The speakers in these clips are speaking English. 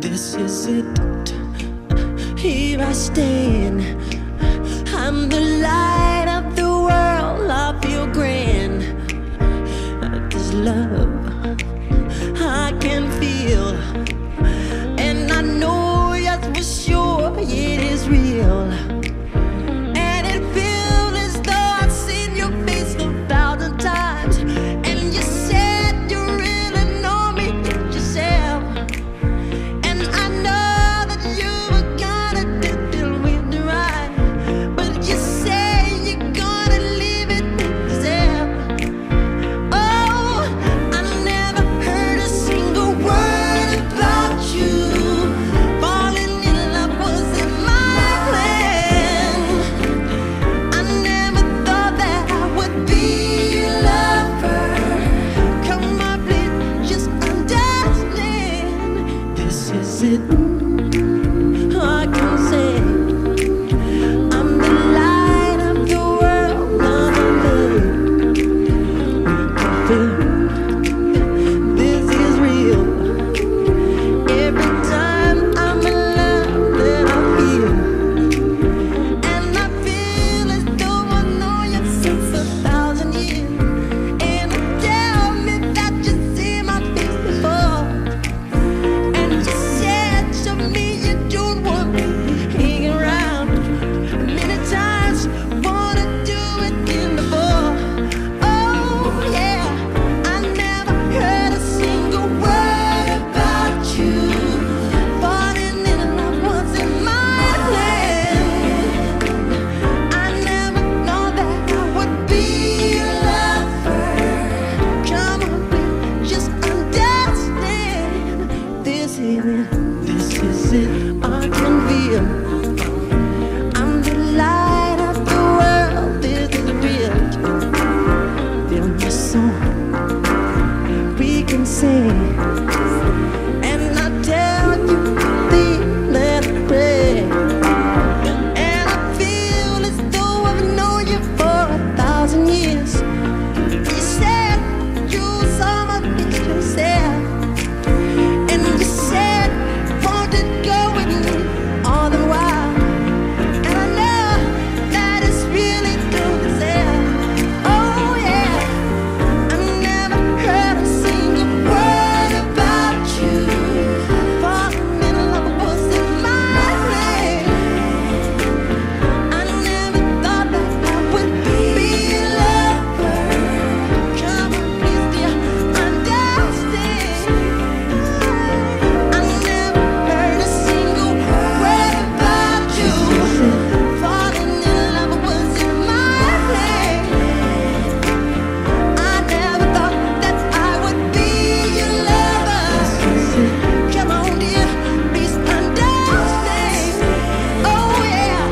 This is it, here I stand. I'm the light of the world, I feel grand. This love I can feel, and I know, yes, for sure it is real. And it feels as though I've seen your face 1,000 times. And you said you really know me yourself. And I know that you were gonna deal with the right, but you say you're gonna leave it yourself. Oh, I never heard a single word about you. Falling in love wasn't my plan. I never thought that I would be your lover. Come on, please, just understand. This is it, I can say. I'm the light of the world, I'm alive. We can feel this is real. Every time I'm in love, that I feel. And I feel as though I know you since 1,000 years. And you tell me that you see my face before. And you said to me you don't want me hanging around. Many times wanna do it in before. Oh yeah, I never heard a single word about you. Falling in love wasn't my plan. I never know that I would be your lover. Come on, please, just understand. This is it, I can feel. I'm the light of the world, this is real. Feel my song, we can sing. And I tell you, please let it pray. And I feel as though I've known you for 1,000 years. You said you saw my face yourself. And you said wanted to go with me all the while. And I know that it's really true to say. Oh yeah, I never heard a single word about you. Falling in love wasn't my plan. I never thought that I would be your lover. Come on, please, dear, understand. I never heard a single word about you. Falling in love wasn't my plan. I never thought that I would be your lover. Come on, dear, please understand. Oh yeah,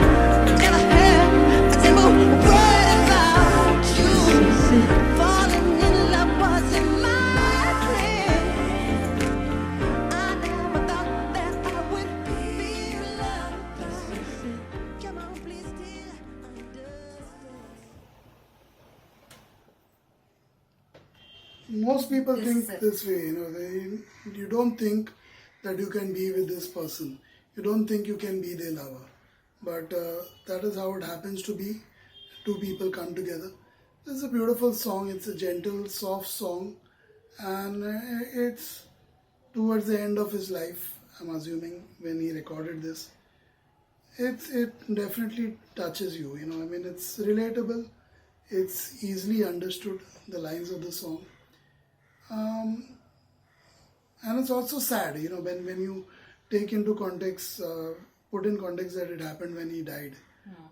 never heard a single word about you. Falling in love wasn't my plan. I never thought that I would be your lover. Come on, please, dear, understand. Most people This think is it. this way, you don't think that you can be with this person. You don't think you can be their lover. But that is how it happens to be. Two people come together. It's a beautiful song. It's a gentle, soft song. And it's towards the end of his life, I'm assuming, when he recorded this. It definitely touches you, it's relatable. It's easily understood, the lines of the song. And it's also sad, when you take into context, put in context that it happened when he died.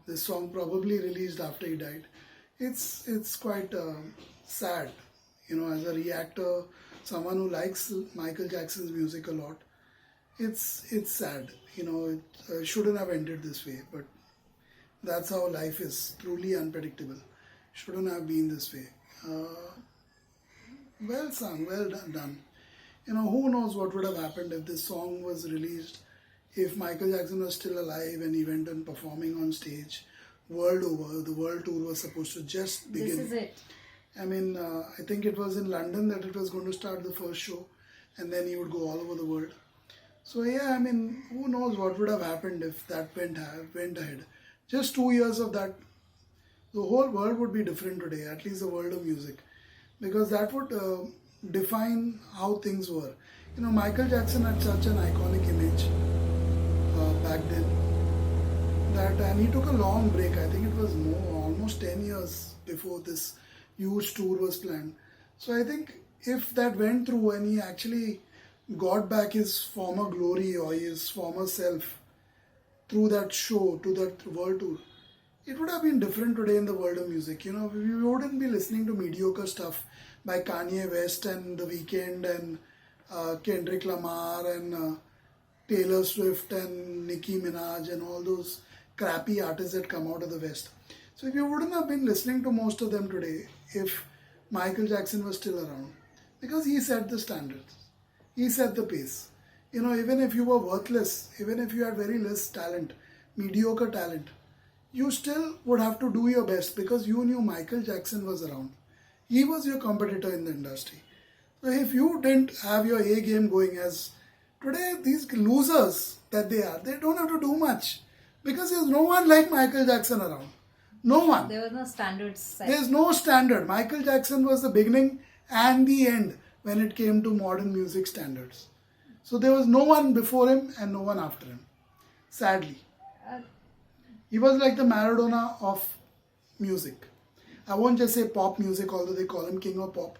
This song probably released after he died. It's quite sad, as a reactor, someone who likes Michael Jackson's music a lot. It's sad, it shouldn't have ended this way, but that's how life is, truly unpredictable. Shouldn't have been this way. Well sung, well done. Who knows what would have happened if this song was released, if Michael Jackson was still alive and he went on performing on stage. world over. The world tour was supposed to just begin. This is it. I mean, I think it was in London that it was going to start the first show, and then he would go all over the world. So yeah, I mean, who knows what would have happened if that went ahead. Just 2 years of that, the whole world would be different today, at least the world of music, because that would define how things were. You know, Michael Jackson had such an iconic image back then, and he took a long break. I think it was almost 10 years before this huge tour was planned. So I think if that went through and he actually got back his former glory or his former self through that show, to that world tour, it would have been different today in the world of music. You know, we wouldn't be listening to mediocre stuff by Kanye West and The Weeknd and Kendrick Lamar and Taylor Swift and Nicki Minaj and all those crappy artists that come out of the West. So you wouldn't have been listening to most of them today if Michael Jackson was still around, because he set the standards. He set the pace. You know, even if you were worthless, even if you had very less talent, mediocre talent, you still would have to do your best because you knew Michael Jackson was around. He was your competitor in the industry. So if you didn't have your A game going, as today these losers that they are, they don't have to do much because there's no one like Michael Jackson around. No one. There was no standards set. There's no standard. Michael Jackson was the beginning and the end when it came to modern music standards. So there was no one before him and no one after him. Sadly. He was like the Maradona of music. I won't just say pop music, although they call him king of pop.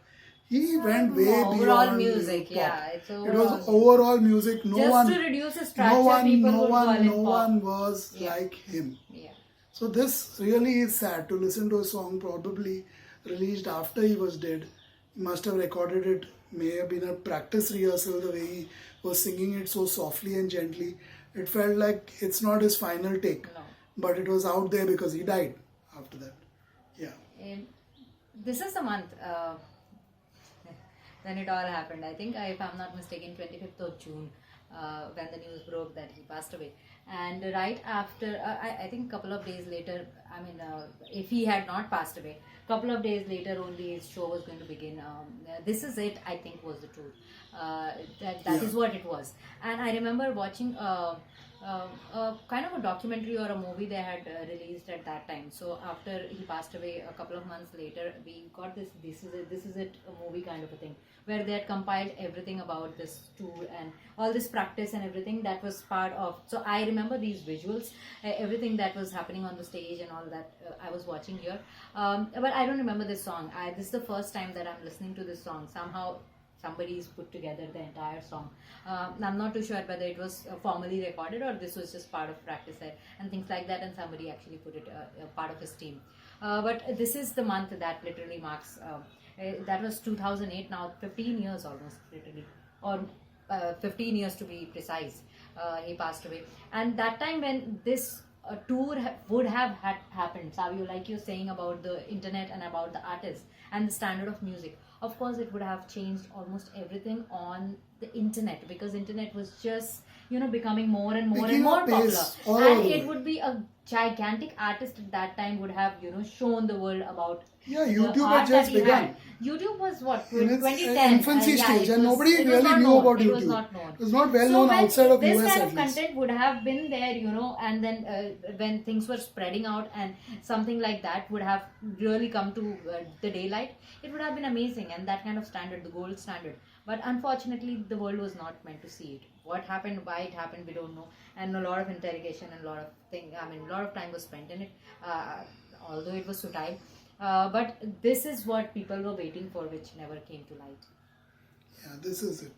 He went way beyond overall music. pop. Yeah, it's It was overall music. No just one, to reduce the structure, people would call him pop. one was Yeah. like him. Yeah. So this really is sad to listen to a song probably released after he was dead. He must have recorded it, may have been a practice rehearsal, the way he was singing it so softly and gently. It felt like it's not his final take, No. but it was out there because he died after that. Yeah. This is the month when it all happened. I think, if I'm not mistaken, 25th of June, when the news broke that he passed away. And right after, I think a couple of days later, I mean, if he had not passed away, couple of days later only his show was going to begin. This Is It, I think, was the tour. That is what it was. And I remember watching kind of a documentary or a movie they had released at that time. So after he passed away, a couple of months later, we got this is it a movie kind of a thing, where they had compiled everything about this tour and all this practice and everything that was part of. So I remember these visuals, everything that was happening on the stage and all that. I was watching here, but I don't remember this song. This is the first time that I'm listening to this song. Somehow somebody's put together the entire song. I'm not too sure whether it was formally recorded or this was just part of practice and things like that, and somebody actually put it part of his team. But this is the month that literally marks, that was 2008, now 15 years almost, literally, or 15 years to be precise, he passed away. And that time when this tour would have had happened, Savio, like you're saying about the internet and about the artists and the standard of music, of course it would have changed almost everything on the internet, because internet was just, becoming more and more and more popular, and it would be a gigantic artist at that time would have shown the world about YouTube had just begun. YouTube was what, in its 2010 infancy stage, and nobody really knew about YouTube. It was not known. It was not well known outside of this US kind at of least. content would have been there, and then when things were spreading out and something like that would have really come to the daylight, it would have been amazing, and that kind of standard, the gold standard. But unfortunately, the world was not meant to see it. What happened, why it happened, we don't know. And a lot of interrogation and a lot of a lot of time was spent in it, although it was futile. But this is what people were waiting for, which never came to light. Yeah, this is it.